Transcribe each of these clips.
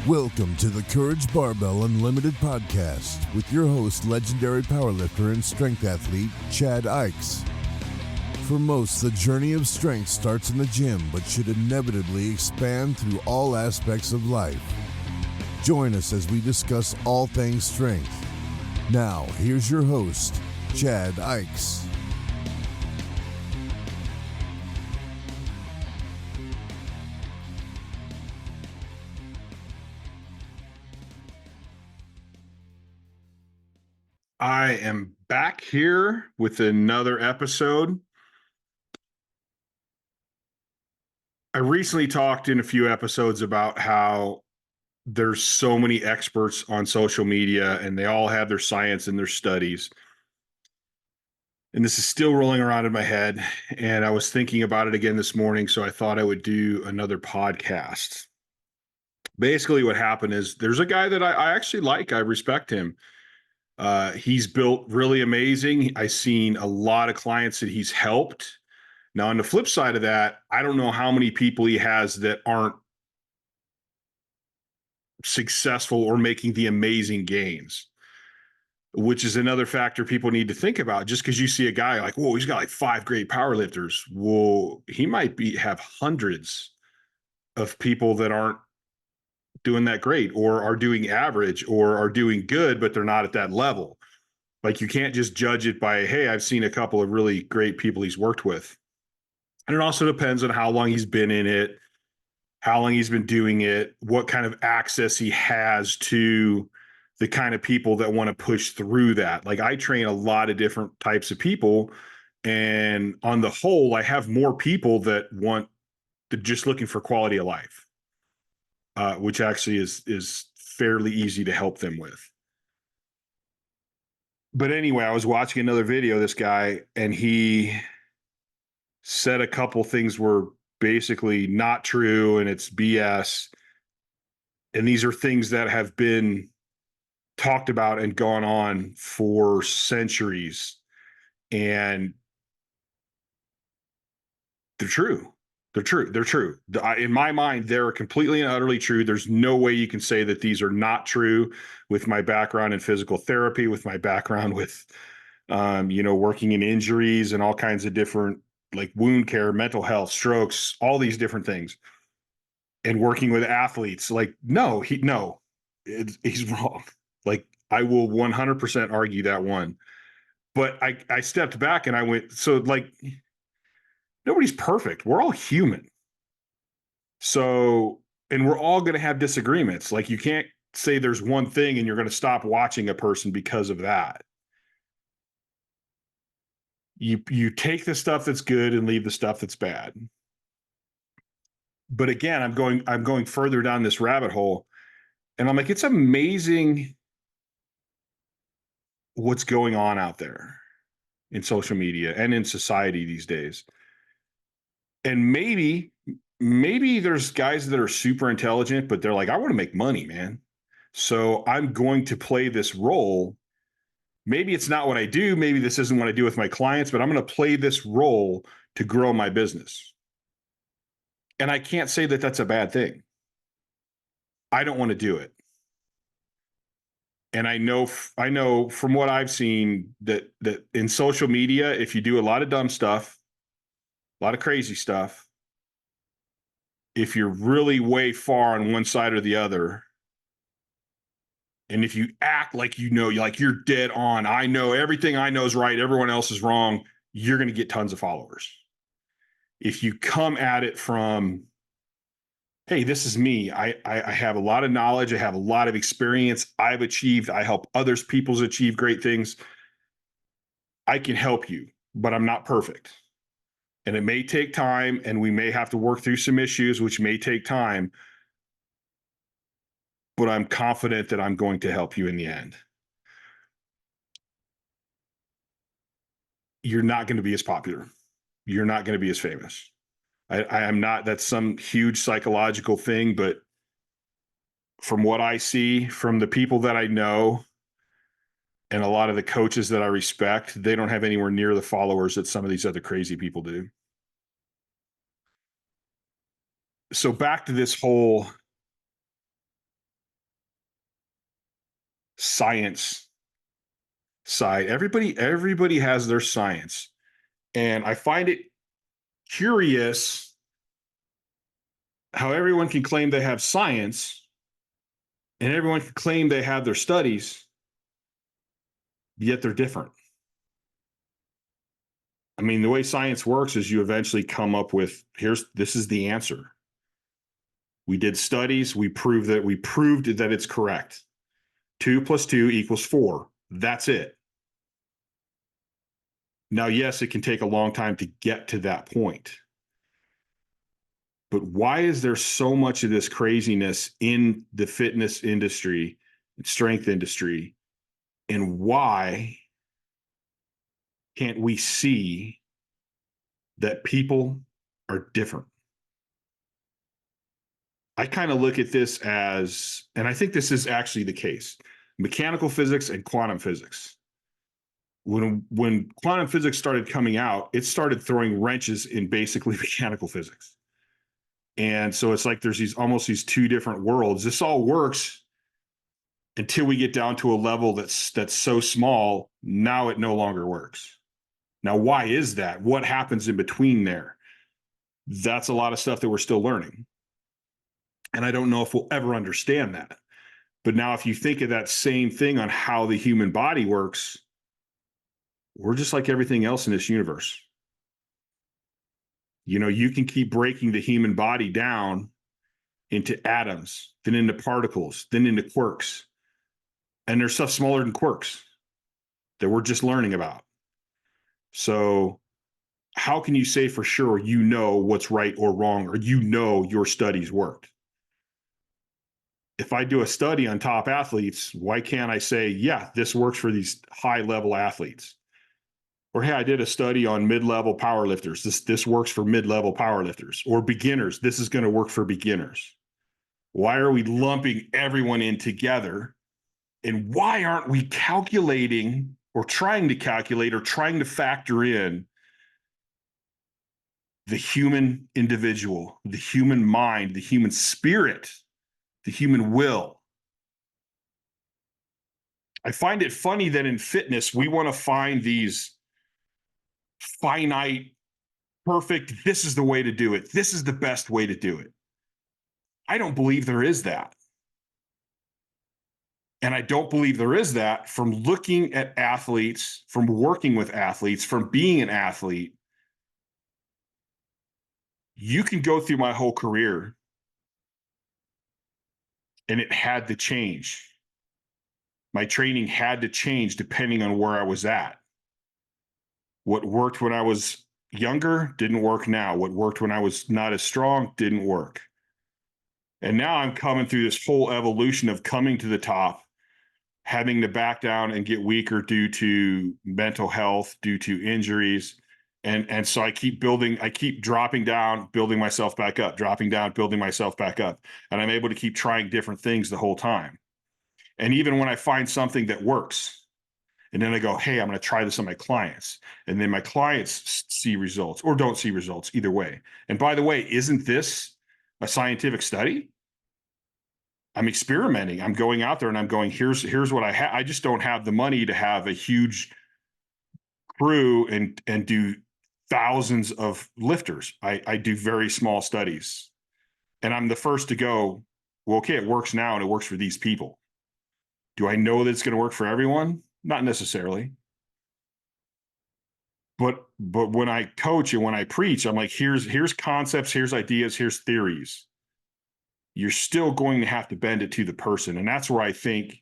Welcome to the Courage Barbell Unlimited podcast with your host, legendary powerlifter and strength athlete, Chad Ikes. For most, the journey of strength starts in the gym, but should inevitably expand through all aspects of life. Join us as we discuss all things strength. Now, here's your host, Chad Ikes. I am back here with another episode. I recently talked in a few episodes about how there's so many experts on social media and they all have their science and their studies. And this is still rolling around in my head. And I was thinking about it again this morning, so I thought I would do another podcast. Basically, what happened is there's a guy that I actually like. I respect him. He's built really amazing. I've seen a lot of clients that he's helped. Now, on the flip side of that, I don't know how many people he has that aren't successful or making the amazing gains, which is another factor people need to think about. Just because you see a guy like, whoa, he's got like 5 great power lifters. Well, he might have hundreds of people that aren't doing that great or are doing average or are doing good, but they're not at that level. Like, you can't just judge it by, hey, I've seen a couple of really great people he's worked with. And it also depends on how long he's been in it, how long he's been doing it, what kind of access he has to the kind of people that want to push through that. Like, I train a lot of different types of people, and on the whole, I have more people that want to just looking for quality of life. Which actually is fairly easy to help them with. But anyway, I was watching another video of this guy, and he said a couple things were basically not true, and it's BS. And these are things that have been talked about and gone on for centuries. And they're true. They're true. They're true. In my mind, they're completely and utterly true. There's no way you can say that these are not true with my background in physical therapy, with my background with, working in injuries and all kinds of different, like wound care, mental health, strokes, all these different things, and working with athletes. Like, he's wrong. Like, I will 100% argue that one. But I stepped back and I went, so like, nobody's perfect. We're all human. So, and we're all going to have disagreements. Like, you can't say there's one thing and you're going to stop watching a person because of that. You take the stuff that's good and leave the stuff that's bad. But again, I'm going further down this rabbit hole, and I'm like, it's amazing what's going on out there in social media and in society these days. And maybe there's guys that are super intelligent, but they're like, I want to make money, man. So I'm going to play this role. Maybe it's not what I do. Maybe this isn't what I do with my clients, but I'm going to play this role to grow my business. And I can't say that that's a bad thing. I don't want to do it. And I know from what I've seen that in social media, if you do a lot of dumb stuff, a lot of crazy stuff, if you're really way far on one side or the other, and if you act like you're dead on, I know everything I know is right, everyone else is wrong, you're going to get tons of followers. If you come at it from, hey, this is me. I have a lot of knowledge. I have a lot of experience. I help others people achieve great things. I can help you, but I'm not perfect. And it may take time, and we may have to work through some issues, which may take time. But I'm confident that I'm going to help you in the end. You're not going to be as popular. You're not going to be as famous. I am not. That's some huge psychological thing, but from what I see, from the people that I know, and a lot of the coaches that I respect, they don't have anywhere near the followers that some of these other crazy people do. So back to this whole science side. Everybody has their science. And I find it curious how everyone can claim they have science and everyone can claim they have their studies, yet they're different. I mean, the way science works is you eventually come up with this is the answer. We did studies, we proved that it's correct. 2 + 2 = 4. That's it. Now, yes, it can take a long time to get to that point. But why is there so much of this craziness in the fitness industry, strength industry? And why can't we see that people are different? I kind of look at this as, and I think this is actually the case, mechanical physics and quantum physics. When quantum physics started coming out, it started throwing wrenches in basically mechanical physics. And so it's like there's these two different worlds. This all works until we get down to a level that's so small, now it no longer works. Now, why is that? What happens in between there? That's a lot of stuff that we're still learning. And I don't know if we'll ever understand that. But now, if you think of that same thing on how the human body works, we're just like everything else in this universe. You know, you can keep breaking the human body down into atoms, then into particles, then into quarks. And there's stuff smaller than quarks that we're just learning about. So how can you say for sure you know what's right or wrong, or you know your studies worked? If I do a study on top athletes, why can't I say, yeah, this works for these high-level athletes? Or, hey, I did a study on mid-level powerlifters. This works for mid-level powerlifters. Or beginners, this is going to work for beginners. Why are we lumping everyone in together? And why aren't we calculating or trying to calculate or trying to factor in the human individual, the human mind, the human spirit, the human will? I find it funny that in fitness, we want to find these finite, perfect, this is the way to do it. This is the best way to do it. I don't believe there is that. And I don't believe there is that from looking at athletes, from working with athletes, from being an athlete. You can go through my whole career and it had to change. My training had to change depending on where I was at. What worked when I was younger didn't work now. What worked when I was not as strong didn't work. And now I'm coming through this whole evolution of coming to the top, having to back down and get weaker due to mental health, due to injuries. And so I keep dropping down, building myself back up, dropping down, building myself back up. And I'm able to keep trying different things the whole time. And even when I find something that works, and then I go, hey, I'm going to try this on my clients. And then my clients see results or don't see results, either way. And by the way, isn't this a scientific study? I'm experimenting. I'm going out there and I'm going, here's what I have. I just don't have the money to have a huge crew and do thousands of lifters. I do very small studies. And I'm the first to go, well, okay, it works now and it works for these people. Do I know that it's going to work for everyone? Not necessarily. But when I coach and when I preach, I'm like, here's concepts, here's ideas, here's theories. You're still going to have to bend it to the person. And that's where I think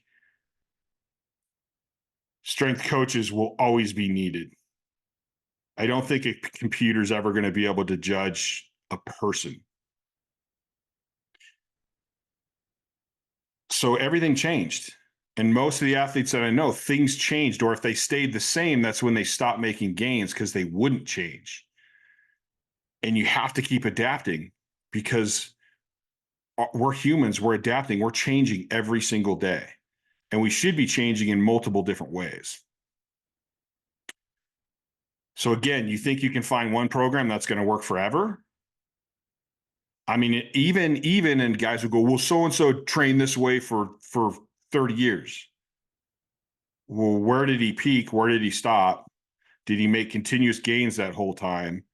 strength coaches will always be needed. I don't think a computer's ever going to be able to judge a person. So everything changed. And most of the athletes that I know, things changed, or if they stayed the same, that's when they stopped making gains because they wouldn't change. And you have to keep adapting because we're humans, we're adapting, we're changing every single day. And we should be changing in multiple different ways. So again, you think you can find one program that's going to work forever? I mean, even and guys who go, well, so-and-so trained this way for 30 years. Well, where did he peak? Where did he stop? Did he make continuous gains that whole time?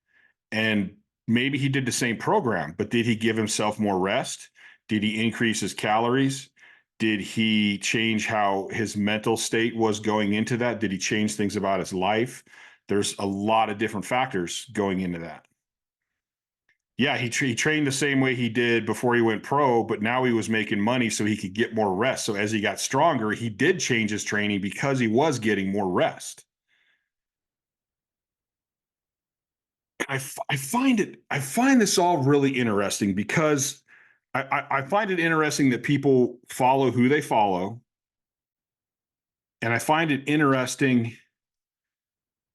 And maybe he did the same program, but did he give himself more rest? Did he increase his calories? Did he change how his mental state was going into that? Did he change things about his life? There's a lot of different factors going into that. Yeah, he trained the same way he did before he went pro, but now he was making money so he could get more rest. So as he got stronger, he did change his training because he was getting more rest. I find this all really interesting because I find it interesting that people follow who they follow, and I find it interesting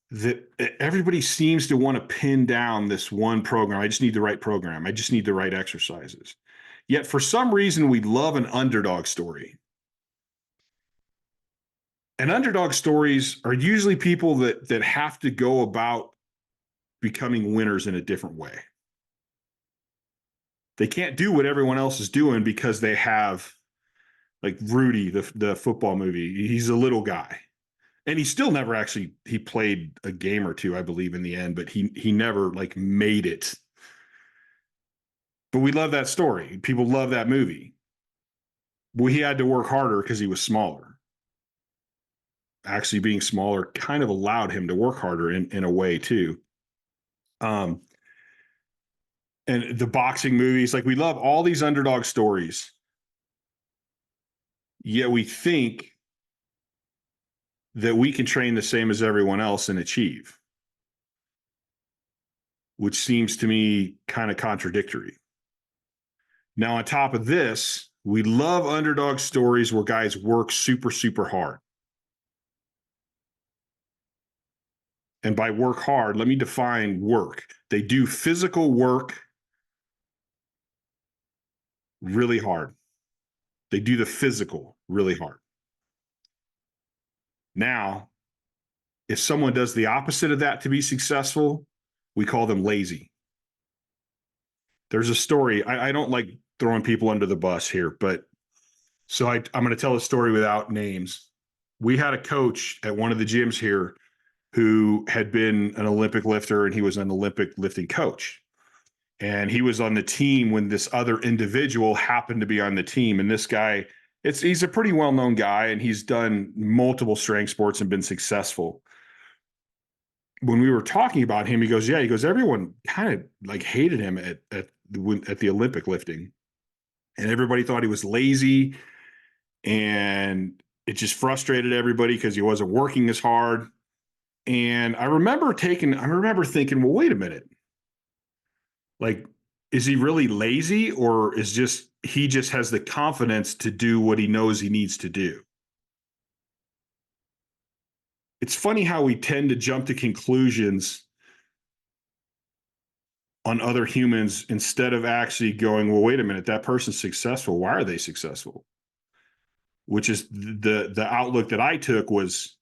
that everybody seems to want to pin down this one program. I just need the right program. I just need the right exercises. Yet for some reason, we love an underdog story. And underdog stories are usually people that have to go about becoming winners in a different way. They can't do what everyone else is doing because they have, like Rudy, the football movie. He's a little guy, and he still never actually, he played a game or two, I believe, in the end, but he never like made it. But we love that story. People love that movie. Well, he had to work harder because he was smaller. Actually, being smaller kind of allowed him to work harder in a way too. And the boxing movies, like we love all these underdog stories. Yet we think that we can train the same as everyone else and achieve, which seems to me kind of contradictory. Now, on top of this, we love underdog stories where guys work super, super hard. And by work hard, let me define work. They do physical work really hard. They do the physical really hard. Now, if someone does the opposite of that to be successful, we call them lazy. There's a story. I don't like throwing people under the bus here, but so I'm going to tell a story without names. We had a coach at one of the gyms here who had been an Olympic lifter, and he was an Olympic lifting coach. And he was on the team when this other individual happened to be on the team. And this guy, he's a pretty well-known guy, and he's done multiple strength sports and been successful. When we were talking about him, he goes, everyone kind of like hated him at the Olympic lifting. And everybody thought he was lazy, and it just frustrated everybody because he wasn't working as hard. And I remember thinking, well, wait a minute. Like, is he really lazy, or he just has the confidence to do what he knows he needs to do? It's funny how we tend to jump to conclusions on other humans instead of actually going, well, wait a minute, that person's successful. Why are they successful? Which is the outlook that I took was,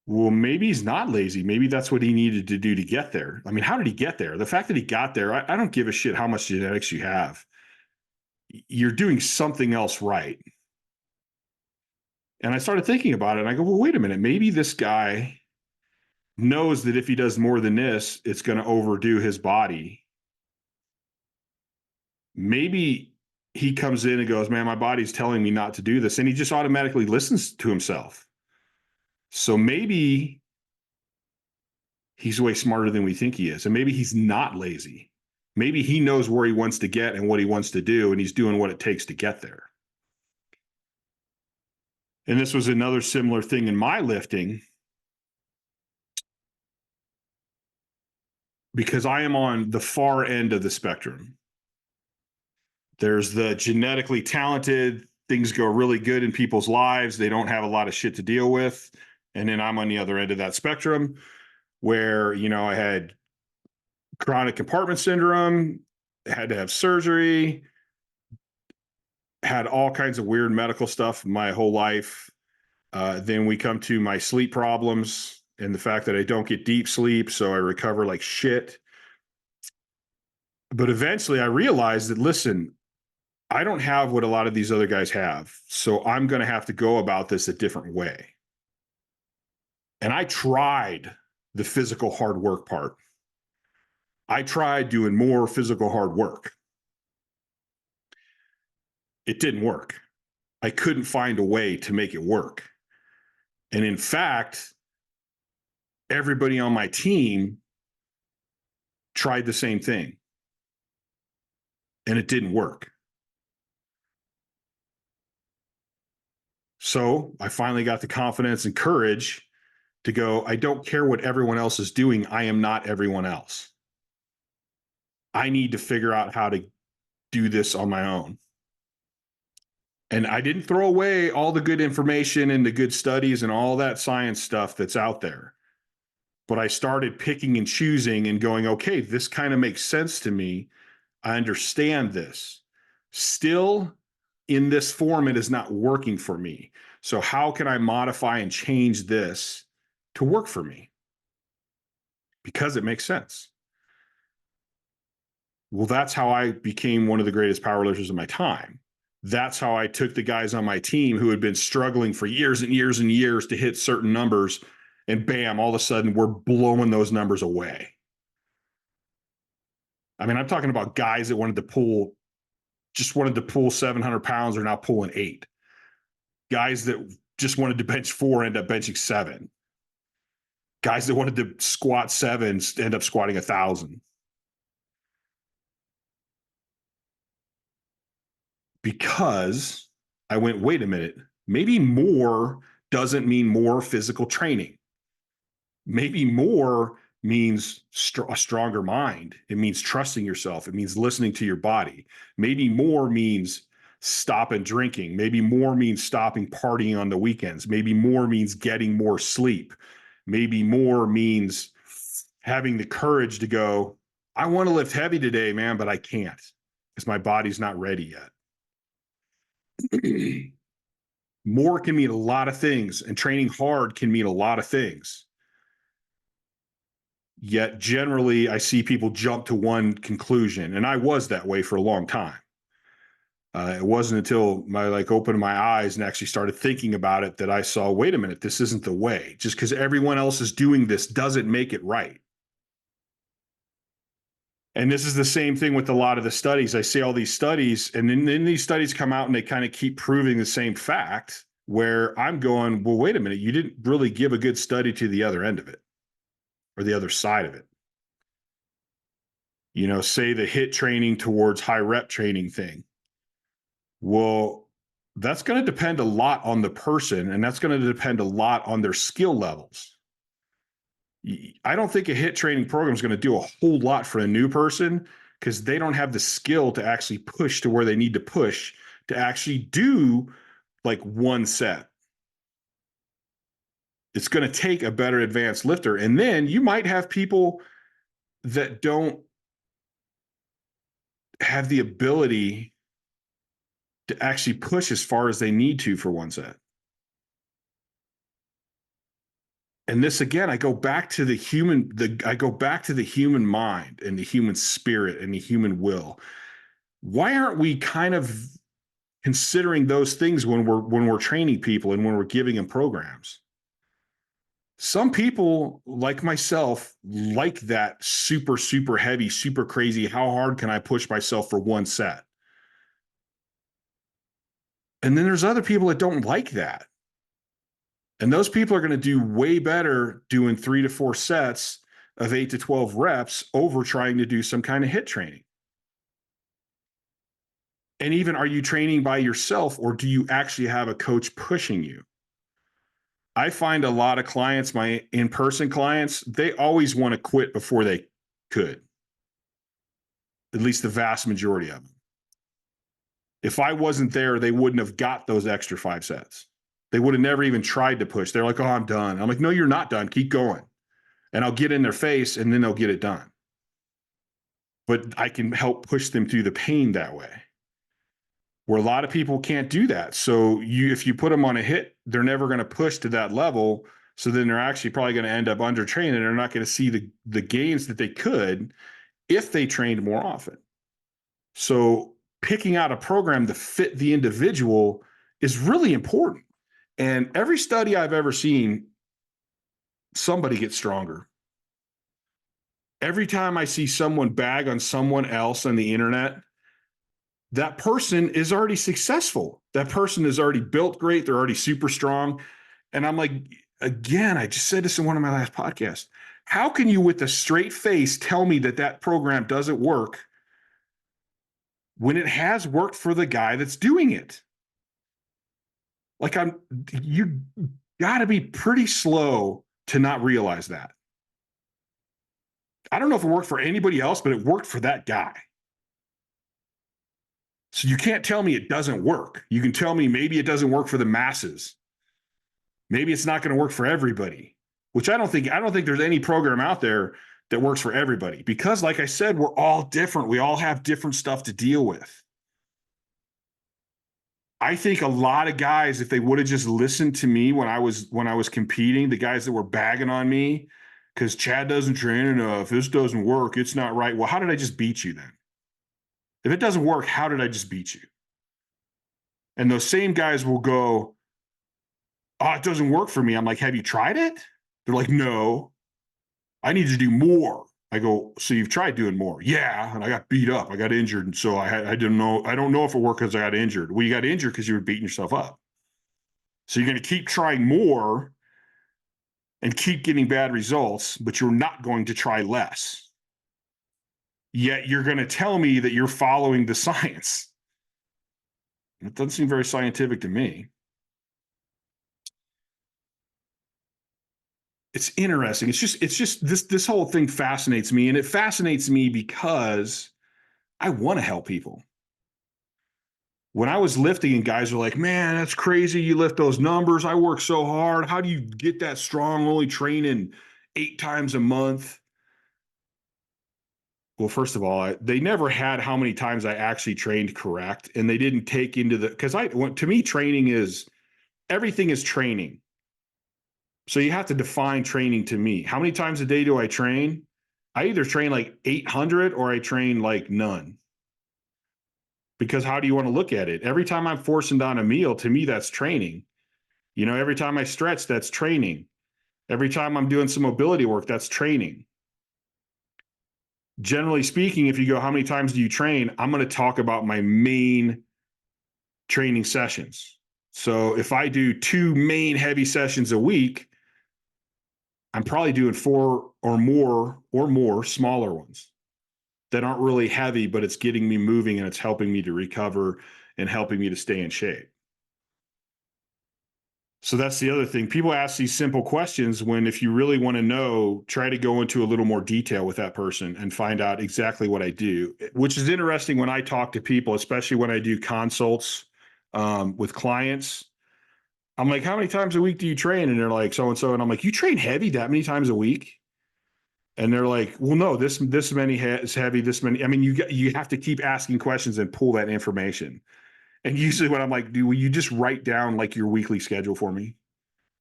well, maybe he's not lazy. Maybe that's what he needed to do to get there. I mean, how did he get there? The fact that he got there, I don't give a shit how much genetics you have. You're doing something else right. And I started thinking about it, and I go, well, wait a minute. Maybe this guy knows that if he does more than this, it's going to overdo his body. Maybe he comes in and goes, man, my body's telling me not to do this. And he just automatically listens to himself. So maybe he's way smarter than we think he is. And maybe he's not lazy. Maybe he knows where he wants to get and what he wants to do, and he's doing what it takes to get there. And this was another similar thing in my lifting, because I am on the far end of the spectrum. There's the genetically talented, things go really good in people's lives. They don't have a lot of shit to deal with. And then I'm on the other end of that spectrum where, I had chronic compartment syndrome, had to have surgery, had all kinds of weird medical stuff my whole life. Then we come to my sleep problems and the fact that I don't get deep sleep, so I recover like shit. But eventually I realized that, listen, I don't have what a lot of these other guys have, so I'm going to have to go about this a different way. And I tried the physical hard work part. I tried doing more physical hard work. It didn't work. I couldn't find a way to make it work. And in fact, everybody on my team tried the same thing, and it didn't work. So I finally got the confidence and courage to go, I don't care what everyone else is doing. I am not everyone else. I need to figure out how to do this on my own. And I didn't throw away all the good information and the good studies and all that science stuff that's out there. But I started picking and choosing and going, okay, this kind of makes sense to me. I understand this. Still, in this form, it is not working for me. So how can I modify and change this to work for me? Because it makes sense. Well, that's how I became one of the greatest powerlifters of my time. That's how I took the guys on my team who had been struggling for years and years and years to hit certain numbers, and bam, all of a sudden we're blowing those numbers away. I mean, I'm talking about guys that wanted to pull 700 pounds are now pulling 8. Guys that just wanted to bench 4 end up benching 7. Guys that wanted to squat 7 end up squatting 1,000. Because I went, wait a minute, maybe more doesn't mean more physical training. Maybe more means a stronger mind. It means trusting yourself. It means listening to your body. Maybe more means stopping drinking. Maybe more means stopping partying on the weekends. Maybe more means getting more sleep. Maybe more means having the courage to go, I want to lift heavy today, man, but I can't because my body's not ready yet. More can mean a lot of things, and training hard can mean a lot of things. Yet generally, I see people jump to one conclusion, and I was that way for a long time. It wasn't until I opened my eyes and actually started thinking about it that I saw, wait a minute, this isn't the way. Just because everyone else is doing this doesn't make it right. And this is the same thing with a lot of the studies. I see all these studies, and then these studies come out and they kind of keep proving the same fact, where I'm going, well, wait a minute, you didn't really give a good study to the other end of it or the other side of it. You know, say the HIIT training towards high rep training thing. Well, that's going to depend a lot on the person, and that's going to depend a lot on their skill levels. I don't think a HIIT training program is going to do a whole lot for a new person because they don't have the skill to actually push to where they need to push to actually do like one set. It's going to take a better advanced lifter. And then you might have people that don't have the ability to actually push as far as they need to for one set. And this, again, I go back to the human mind and the human spirit and the human will. Why aren't we kind of considering those things when we're training people and when we're giving them programs? Some people like myself like that super, super heavy, super crazy. How hard can I push myself for one set? And then there's other people that don't like that. And those people are going to do way better doing 3 to 4 sets of 8 to 12 reps over trying to do some kind of HIIT training. And even, are you training by yourself, or do you actually have a coach pushing you? I find a lot of clients, my in-person clients, they always want to quit before they could. At least the vast majority of them. If I wasn't there, they wouldn't have got those extra 5 sets. They would have never even tried to push. They're like, oh, I'm done. I'm like, no, you're not done. Keep going. And I'll get in their face and then they'll get it done. But I can help push them through the pain that way, where a lot of people can't do that. So if you put them on a HIIT, they're never going to push to that level. So then they're actually probably going to end up undertrained, and they're not going to see the gains that they could if they trained more often. So picking out a program to fit the individual is really important. And every study I've ever seen somebody gets stronger. Every time I see someone bag on someone else on the internet, that person is already successful. That person is already built great. They're already super strong. And I'm like, again, I just said this in one of my last podcasts. How can you, with a straight face, tell me that that program doesn't work when it has worked for the guy that's doing it? Like, you got to be pretty slow to not realize that. I don't know if it worked for anybody else, but it worked for that guy. So you can't tell me it doesn't work. You can tell me maybe it doesn't work for the masses. Maybe it's not going to work for everybody, which I don't think there's any program out there that works for everybody, because like I said, we're all different. We all have different stuff to deal with. I think a lot of guys, if they would have just listened to me when I was competing, the guys that were bagging on me because Chad doesn't train enough, this doesn't work, it's not right. Well, how did I just beat you then? If it doesn't work, how did I just beat you? And those same guys will go, oh, it doesn't work for me. I'm like, have you tried it? They're like, no, I need to do more. I go, so you've tried doing more? Yeah. And I got beat up. I got injured. And so I don't know if it worked because I got injured. Well, you got injured because you were beating yourself up. So you're going to keep trying more and keep getting bad results, but you're not going to try less. Yet you're going to tell me that you're following the science. It doesn't seem very scientific to me. It's interesting. It's just this whole thing fascinates me, and it fascinates me because I want to help people. When I was lifting and guys were like, man, that's crazy. You lift those numbers. I work so hard. How do you get that strong, only training 8 times a month? Well, first of all, they never had how many times I actually trained correct. And they didn't take into because to me, training is, everything is training. So you have to define training to me. How many times a day do I train? I either train like 800 or I train like none. Because how do you want to look at it? Every time I'm forcing down a meal, to me, that's training. Every time I stretch, that's training. Every time I'm doing some mobility work, that's training. Generally speaking, if you go, how many times do you train? I'm going to talk about my main training sessions. So if I do 2 main heavy sessions a week, I'm probably doing 4 or more smaller ones that aren't really heavy, but it's getting me moving and it's helping me to recover and helping me to stay in shape. So that's the other thing. People ask these simple questions when, if you really want to know, try to go into a little more detail with that person and find out exactly what I do, which is interesting when I talk to people, especially when I do consults with clients. I'm like, how many times a week do you train? And they're like, so-and-so. And I'm like, you train heavy that many times a week? And they're like, well, no, this many is heavy, this many. I mean, you have to keep asking questions and pull that information. And usually when I'm like, dude, will you just write down like your weekly schedule for me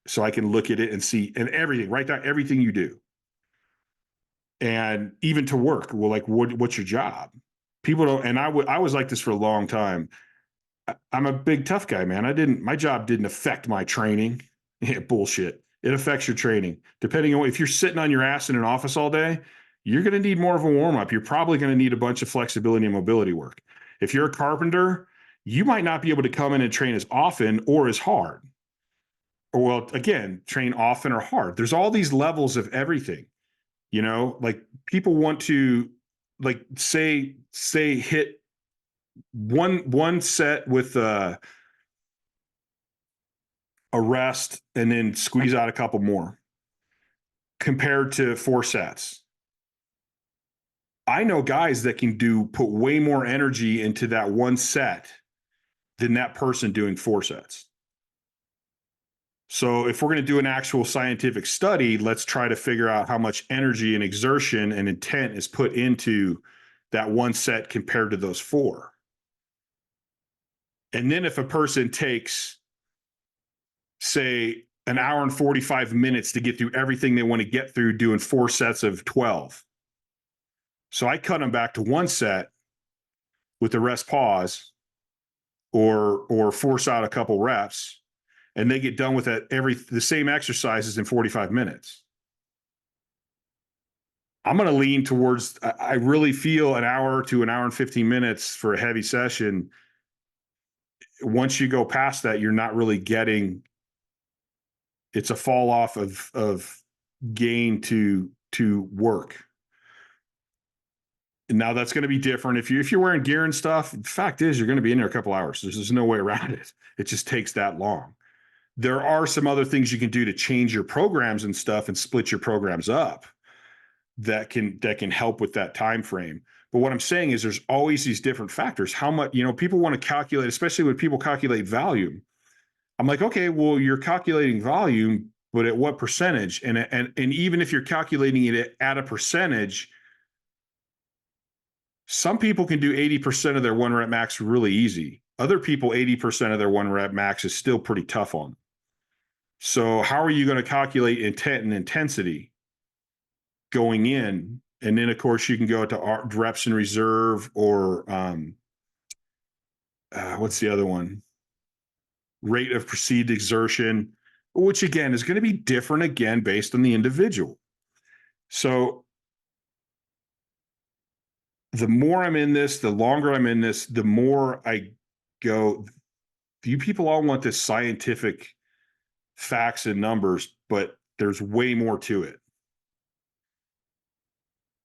so I can look at it and see, and everything, write down everything you do. And even to work, well, like, what's your job? People don't, and I was like this for a long time. I'm a big tough guy, man. My job didn't affect my training. Yeah, bullshit. It affects your training. Depending on if you're sitting on your ass in an office all day, you're going to need more of a warm up. You're probably going to need a bunch of flexibility and mobility work. If you're a carpenter, you might not be able to come in and train as often or as hard. Or, well, again, train often or hard. There's all these levels of everything. Like, people want to, like, say hit one set with a rest and then squeeze out a couple more compared to 4 sets. I know guys that can put way more energy into that one set than that person doing 4 sets. So if we're going to do an actual scientific study, let's try to figure out how much energy and exertion and intent is put into that one set compared to those 4. And then if a person takes, say, an hour and 45 minutes to get through everything they want to get through doing 4 sets of 12. So I cut them back to 1 set with the rest pause or force out a couple reps, and they get done with the same exercises in 45 minutes. I'm going to lean towards, I really feel an hour to an hour and 15 minutes for a heavy session. Once you go past that, you're not really getting, it's a fall off of gain to work. And now that's going to be different. If you're wearing gear and stuff, the fact is you're going to be in there a couple hours. There's no way around it. It just takes that long. There are some other things you can do to change your programs and stuff and split your programs up that can help with that time frame. But what I'm saying is there's always these different factors. How much, people want to calculate, especially when people calculate volume. I'm like, okay, well, you're calculating volume, but at what percentage? And even if you're calculating it at a percentage, some people can do 80% of their 1 rep max really easy. Other people, 80% of their 1 rep max is still pretty tough on them. So how are you going to calculate intent and intensity going in? And then, of course, you can go to reps in reserve or what's the other one? Rate of perceived exertion, which again is going to be different again based on the individual. So the more I'm in this, the longer I'm in this, the more I go, you people all want this scientific facts and numbers, but there's way more to it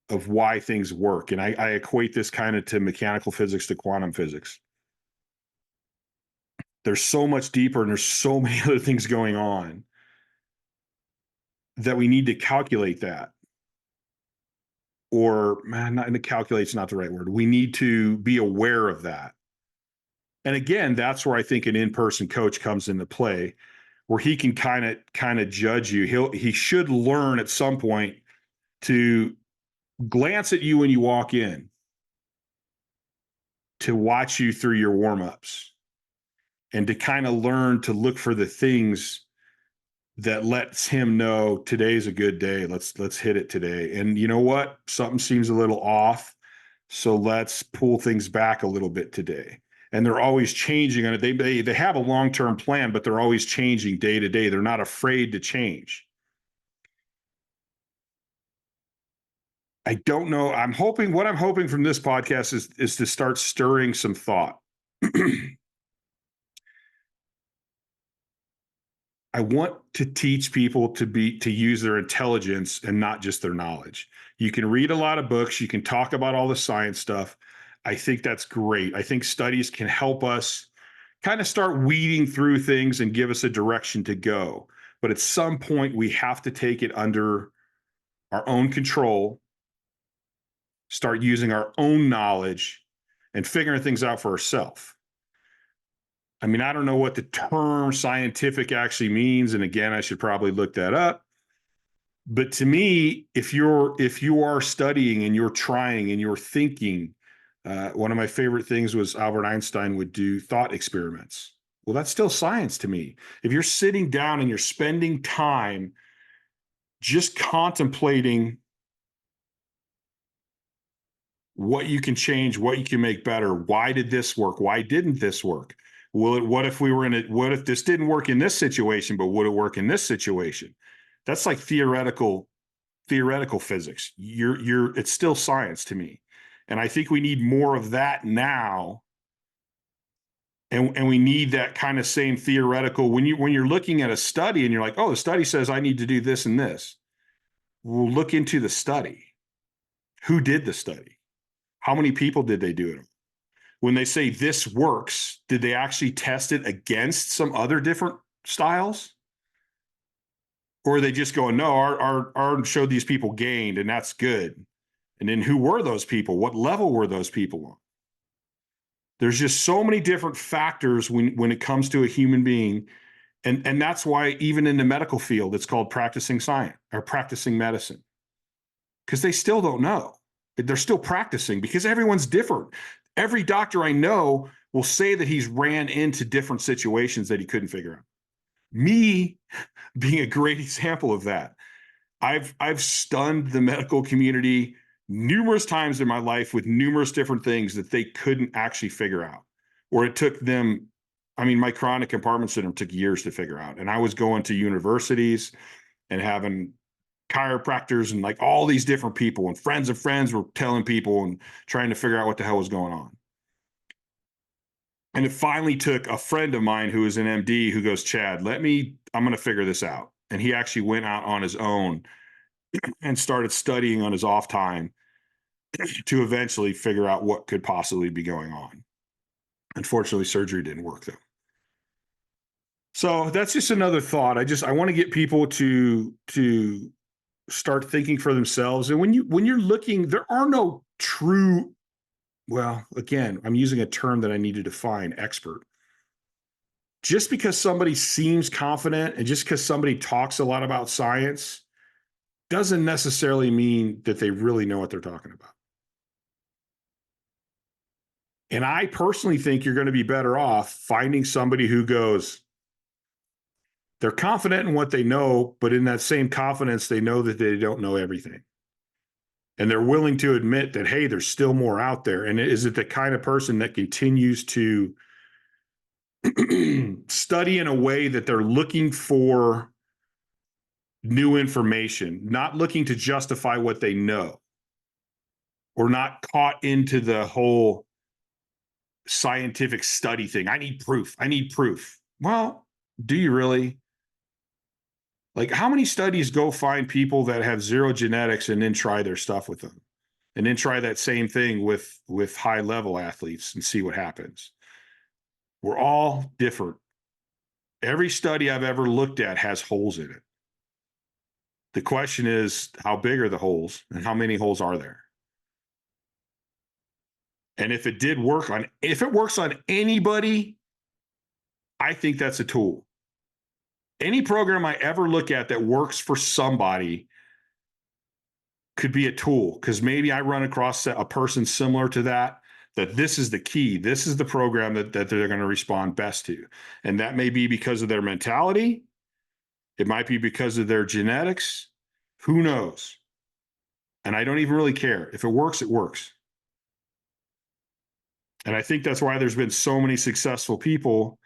of why things work. And I equate this kind of to mechanical physics to quantum physics. There's so much deeper and there's so many other things going on that we need to calculate that. Or not calculate's not the right word. We need to be aware of that. And again, that's where I think an in-person coach comes into play, where he can kind of judge you. He should learn at some point to glance at you when you walk in, to watch you through your warm-ups, and to kind of learn to look for the things that lets him know today's a good day. Let's hit it today. And you know what? Something seems a little off. So let's pull things back a little bit today. And they're always changing on it. They have a long-term plan, but they're always changing day to day. They're not afraid to change. I don't know. What I'm hoping from this podcast is to start stirring some thought. I want to teach people to use their intelligence and not just their knowledge. You can read a lot of books. You can talk about all the science stuff. I think that's great. I think studies can help us kind of start weeding through things and give us a direction to go. But at some point, we have to take it under our own control, start using our own knowledge, and figuring things out for ourselves. I mean, I don't know what the term scientific actually means. And again, I should probably look that up. But to me, if you are studying and you're trying and you're thinking, one of my favorite things was Albert Einstein would do thought experiments. Well, that's still science to me. If you're sitting down and you're spending time just contemplating what you can change, what you can make better, why did this work? Why didn't this work? What if this didn't work in this situation, but would it work in this situation? That's like theoretical physics. It's still science to me. And I think we need more of that now. And we need that kind of same theoretical, when you're looking at a study and you're like, oh, the study says I need to do this and this. Well, look into the study. Who did the study? How many people did they do it on? When they say this works, did they actually test it against some other different styles? Or are they just going, no, our showed these people gained and that's good. And then who were those people? What level were those people on? There's just so many different factors when it comes to a human being. And that's why even in the medical field, it's called practicing science or practicing medicine. Because they still don't know. They're still practicing because everyone's different. Every doctor I know will say that he's ran into different situations that he couldn't figure out. Me being a great example of that. I've stunned the medical community numerous times in my life with numerous different things that they couldn't actually figure out. Or it took them, my chronic compartment syndrome took years to figure out. And I was going to universities and having chiropractors and like all these different people, and friends of friends were telling people and trying to figure out what the hell was going on. And it finally took a friend of mine who is an MD who goes, Chad, I'm going to figure this out. And he actually went out on his own and started studying on his off time to eventually figure out what could possibly be going on. Unfortunately, surgery didn't work though. So that's just another thought. I want to get people to start thinking for themselves. And when you're looking, there are no true, well, again, I'm using a term that I need to define, expert. Just because somebody seems confident and just because somebody talks a lot about science doesn't necessarily mean that they really know what they're talking about. And I personally think you're going to be better off finding somebody who goes, they're confident in what they know, but in that same confidence, they know that they don't know everything. And they're willing to admit that, hey, there's still more out there. And is it the kind of person that continues to study in a way that they're looking for new information, not looking to justify what they know, or not caught into the whole scientific study thing? I need proof. Well, do you really? Like, how many studies go find people that have zero genetics and then try their stuff with them, and then try that same thing with high level athletes and see what happens? We're all different. Every study I've ever looked at has holes in it. The question is, how big are the holes and how many holes are there? And if it works on anybody, I think that's a tool. Any program I ever look at that works for somebody could be a tool, because maybe I run across a person similar to that this is the key. This is the program that they're going to respond best to. And that may be because of their mentality. It might be because of their genetics. Who knows? And I don't even really care. If it works, it works. And I think that's why there's been so many successful people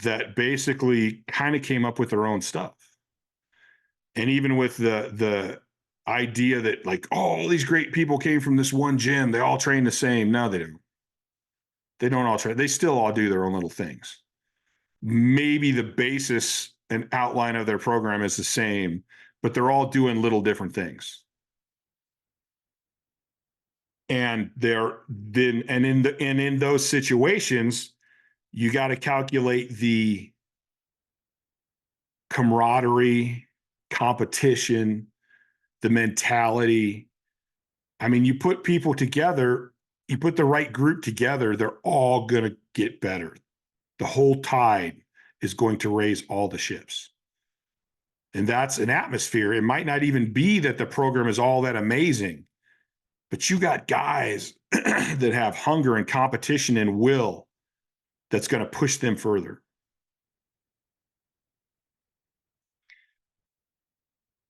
that basically kind of came up with their own stuff. And even with the idea that, like, oh, all these great people came from this one gym, they all train the same. No, they don't. They don't all train. They still all do their own little things. Maybe the basis and outline of their program is the same, but they're all doing little different things. And in those situations, you got to calculate the camaraderie, competition, the mentality. I mean, you put people together, you put the right group together, they're all going to get better. The whole tide is going to raise all the ships. And that's an atmosphere. It might not even be that the program is all that amazing, but you got guys that have hunger and competition and will that's going to push them further.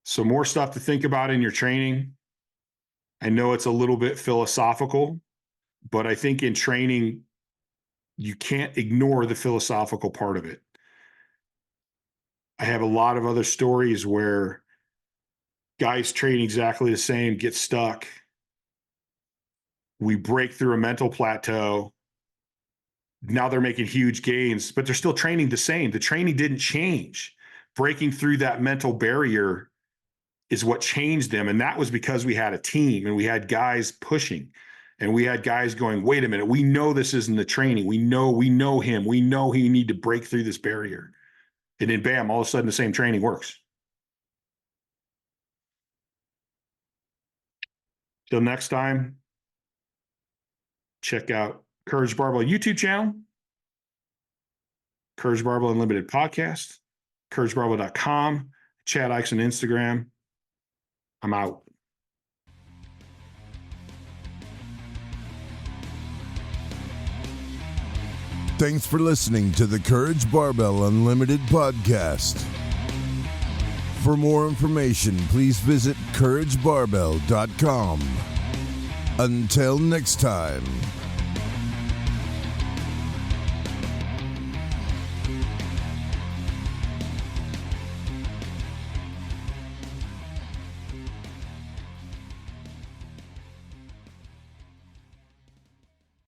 So more stuff to think about in your training. I know it's a little bit philosophical, but I think in training, you can't ignore the philosophical part of it. I have a lot of other stories where guys train exactly the same, get stuck. We break through a mental plateau. Now they're making huge gains, but they're still training the same. The training didn't change. Breaking through that mental barrier is what changed them. And that was because we had a team and we had guys pushing, and we had guys going, wait a minute, we know this isn't the training. We know him. We know he need to break through this barrier. And then bam, all of a sudden the same training works. Till next time, check out Courage Barbell YouTube channel, Courage Barbell Unlimited podcast, CourageBarbell.com, Chad Ikes on Instagram. I'm out. Thanks for listening to the Courage Barbell Unlimited podcast. For more information, please visit CourageBarbell.com. Until next time.